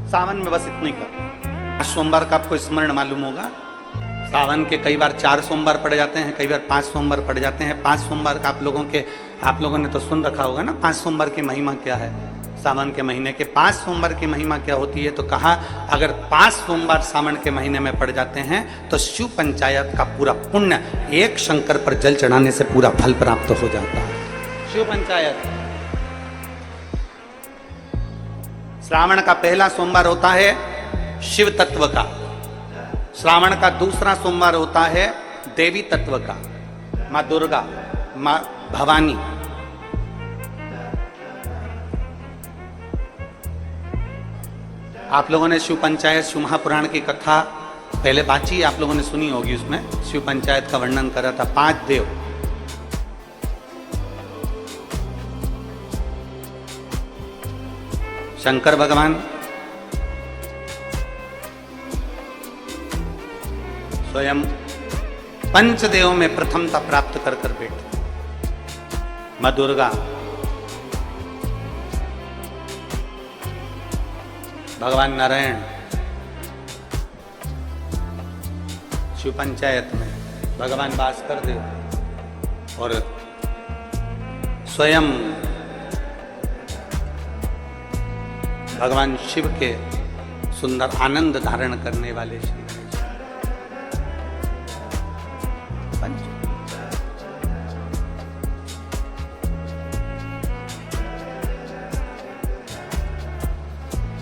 सावन में बस इतना ही कर। सोमवार का आपको स्मरण मालूम होगा, सावन के कई बार 4 सोमवार पड़ जाते हैं, कई बार 5 सोमवार पड़ जाते हैं। 5 सोमवार का आप लोगों ने तो सुन रखा होगा ना, 5 सोमवार की महिमा क्या है। सावन के महीने के 5 सोमवार की महिमा क्या होती है, तो कहा अगर 5 सोमवार सावन के महीने में पड़ जाते हैं तो शिव पंचायत का पूरा पुण्य एक शंकर पर जल चढ़ाने से पूरा फल प्राप्त हो जाता है। शिव पंचायत श्रावण का पहला सोमवार होता है शिव तत्व का, श्रावण का दूसरा सोमवार होता है देवी तत्व का, माँ दुर्गा, माँ भवानी। आप लोगों ने शिव पंचायत शिव महापुराण की कथा पहले बाची आप लोगों ने सुनी होगी, उसमें शिव पंचायत का वर्णन करा था। 5 देव, शंकर भगवान, स्वयं पंचदेव में प्रथमता प्राप्त कर बैठे, मां दुर्गा, भगवान नारायण शिव पंचायत में, भगवान भास्कर देव और स्वयं भगवान शिव के सुंदर आनंद धारण करने वाले शिव।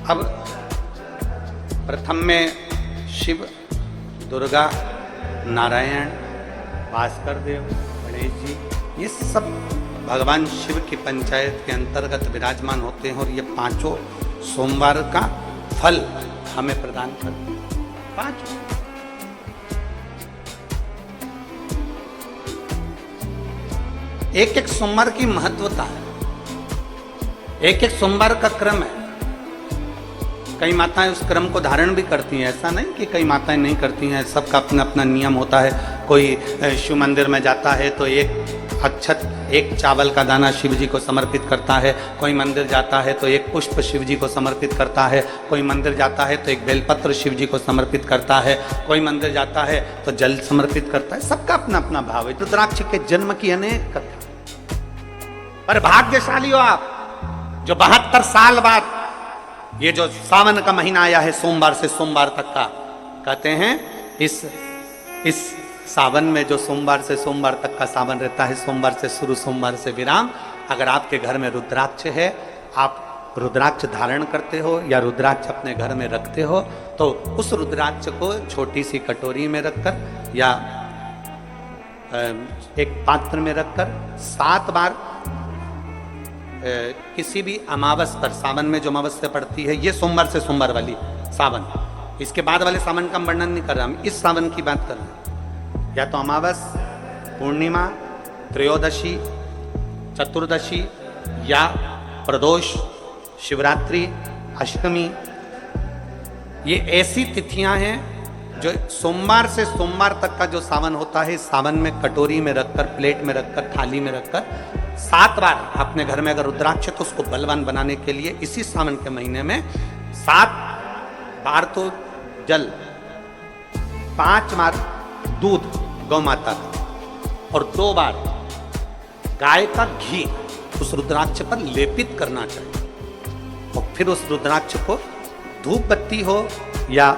अब प्रथम में शिव, दुर्गा, नारायण, भास्कर देव, गणेश जी, ये सब भगवान शिव की पंचायत के अंतर्गत विराजमान होते हैं और ये 5 सोमवार का फल हमें प्रदान करते हैं। 5 एक सोमवार की महत्वता है, एक सोमवार का क्रम है। कई माताएं उस क्रम को धारण भी करती हैं, ऐसा नहीं कि कई माताएं नहीं करती हैं, सबका अपना अपना नियम होता है। कोई शिव मंदिर में जाता है तो एक अक्षत, एक चावल का दाना शिव जी को समर्पित करता है, कोई मंदिर जाता है तो एक पुष्प शिव जी को समर्पित करता है, कोई मंदिर जाता है तो एक बेलपत्र शिव जी को समर्पित करता है, कोई मंदिर जाता है तो जल समर्पित करता है। सबका अपना अपना भाव है। रुद्राक्ष के जन्म की अनेक कथा, पर भाग्यशाली हो आप जो 72 साल बाद ये जो सावन का महीना आया है, सोमवार से सोमवार तक का, कहते हैं इस सावन में जो सोमवार से सोमवार तक का सावन रहता है, सोमवार से शुरू सोमवार से विराम, अगर आपके घर में रुद्राक्ष है, आप रुद्राक्ष धारण करते हो या रुद्राक्ष अपने घर में रखते हो, तो उस रुद्राक्ष को छोटी सी कटोरी में रखकर या एक पात्र में रखकर 7 बार किसी भी अमावस पर, सावन में जो अमावस्या पड़ती है, ये सोमवार से सोमवार वाली सावन, इसके बाद वाले सावन का वर्णन नहीं कर रहा, हम इस सावन की बात कर रहे हैं। या तो अमावस, पूर्णिमा, त्रयोदशी, चतुर्दशी या प्रदोष, शिवरात्रि, अष्टमी, ये ऐसी तिथियां हैं जो सोमवार से सोमवार तक का जो सावन होता है, सावन में कटोरी में रखकर, प्लेट में रखकर, थाली में रखकर 7 बार अपने घर में अगर रुद्राक्ष तो उसको बलवान बनाने के लिए इसी सावन के महीने में 7 बार तो जल, 5 बार दूध गौ माता का और 2 बार गाय का घी उस रुद्राक्ष पर लेपित करना चाहिए। और फिर उस रुद्राक्ष को धूप बत्ती हो या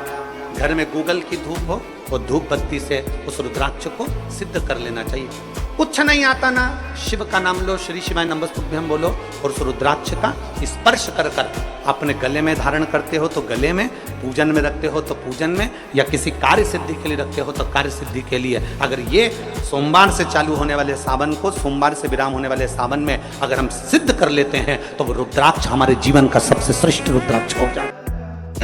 घर में गूगल की धूप हो, वो धूप बत्ती से उस रुद्राक्ष को सिद्ध कर लेना चाहिए। कुछ नहीं आता ना, शिव का नाम लो, श्री शिवाय नमस्तुभ्यं बोलो और उस रुद्राक्ष का स्पर्श कर कर अपने गले में धारण करते हो तो गले में, पूजन में रखते हो तो पूजन में, या किसी कार्य सिद्धि के लिए रखते हो तो कार्य सिद्धि के लिए। अगर ये सोमवार से चालू होने वाले सावन को, सोमवार से विराम होने वाले सावन में अगर हम सिद्ध कर लेते हैं तो वो रुद्राक्ष हमारे जीवन का सबसे श्रेष्ठ रुद्राक्ष हो जाए।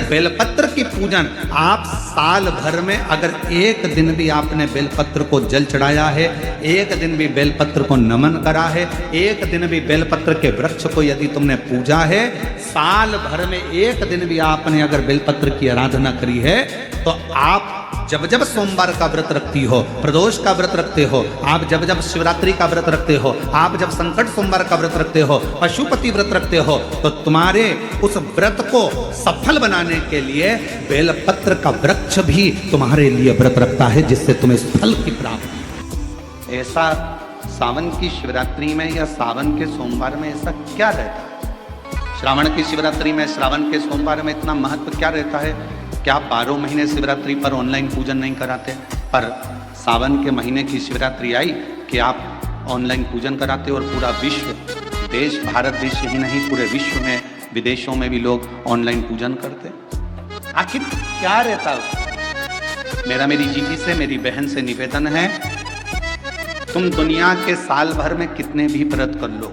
बेलपत्र की पूजन आप साल भर में अगर एक दिन भी आपने बेलपत्र को जल चढ़ाया है, एक दिन भी बेलपत्र को नमन करा है, एक दिन भी बेलपत्र के वृक्ष को यदि तुमने पूजा है, साल भर में एक दिन भी आपने अगर बेलपत्र की आराधना करी है, तो आप जब जब सोमवार का व्रत रखती हो, प्रदोष का व्रत रखते हो, आप जब जब शिवरात्रि का व्रत रखते हो, आप जब संकट सोमवार का व्रत रखते हो, पशुपति व्रत रखते हो, तो तुम्हारे उस व्रत को सफल बनाने के लिए बेलपत्र का वृक्ष भी तुम्हारे लिए व्रत रखता है, जिससे तुम्हें फल की प्राप्ति। ऐसा सावन की शिवरात्रि में या सावन के सोमवार में ऐसा क्या रहता है? श्रावण की शिवरात्रि में, श्रावण के सोमवार में इतना महत्व क्या रहता है? क्या 12 महीने शिवरात्रि पर ऑनलाइन पूजन नहीं कराते? पर सावन के महीने की शिवरात्रि आई कि आप ऑनलाइन पूजन कराते हो और पूरा विश्व, देश, भारत देश ही नहीं पूरे विश्व में, विदेशों में भी लोग ऑनलाइन पूजन करते। आखिर क्या रहता है? मेरी जीजी से, मेरी बहन से निवेदन है, तुम दुनिया के साल भर में कितने भी व्रत कर लो,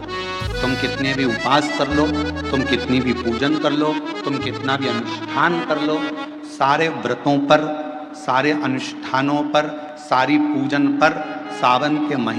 तुम कितने भी उपवास कर लो, तुम कितनी भी पूजन कर लो, तुम कितना भी अनुष्ठान कर लो, सारे व्रतों पर, सारे अनुष्ठानों पर, सारी पूजन पर सावन के महीने